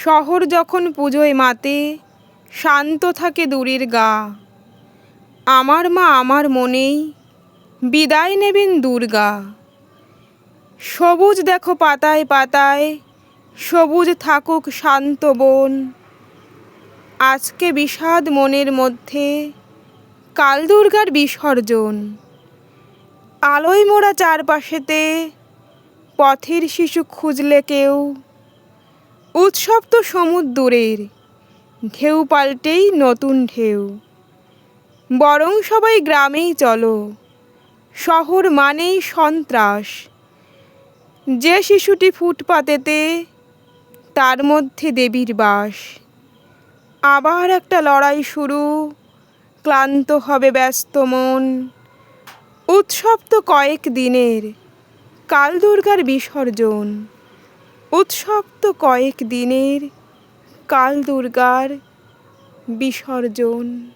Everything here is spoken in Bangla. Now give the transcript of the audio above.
শহর যখন পুজোয় মাতে, শান্ত থাকে দূরের গা। আমার মা আমার মনেই বিদায় নেবেন দুর্গা। সবুজ দেখো পাতায় পাতায়, সবুজ থাকুক শান্ত বন। আজকে বিষাদ মনের মধ্যে, কাল দুর্গার বিসর্জন। আলোয় মোড়া চারপাশেতে, পথের শিশু খুঁজলে কেউ। উৎসব তো সমুদ্রের, ঢেউ পাল্টেই নতুন ঢেউ। বরং সবাই গ্রামেই চলো, শহর মানেই সন্ত্রাস। যে শিশুটি ফুটপাতেতে, তার মধ্যে দেবীর বাস। আবার একটা লড়াই শুরু, ক্লান্ত হবে ব্যস্ত মন। উৎসব তো কয়েক দিনের, কাল দুর্গার বিসর্জন। উৎসব তো কয়েক দিনের, কাল দুর্গার বিসর্জন।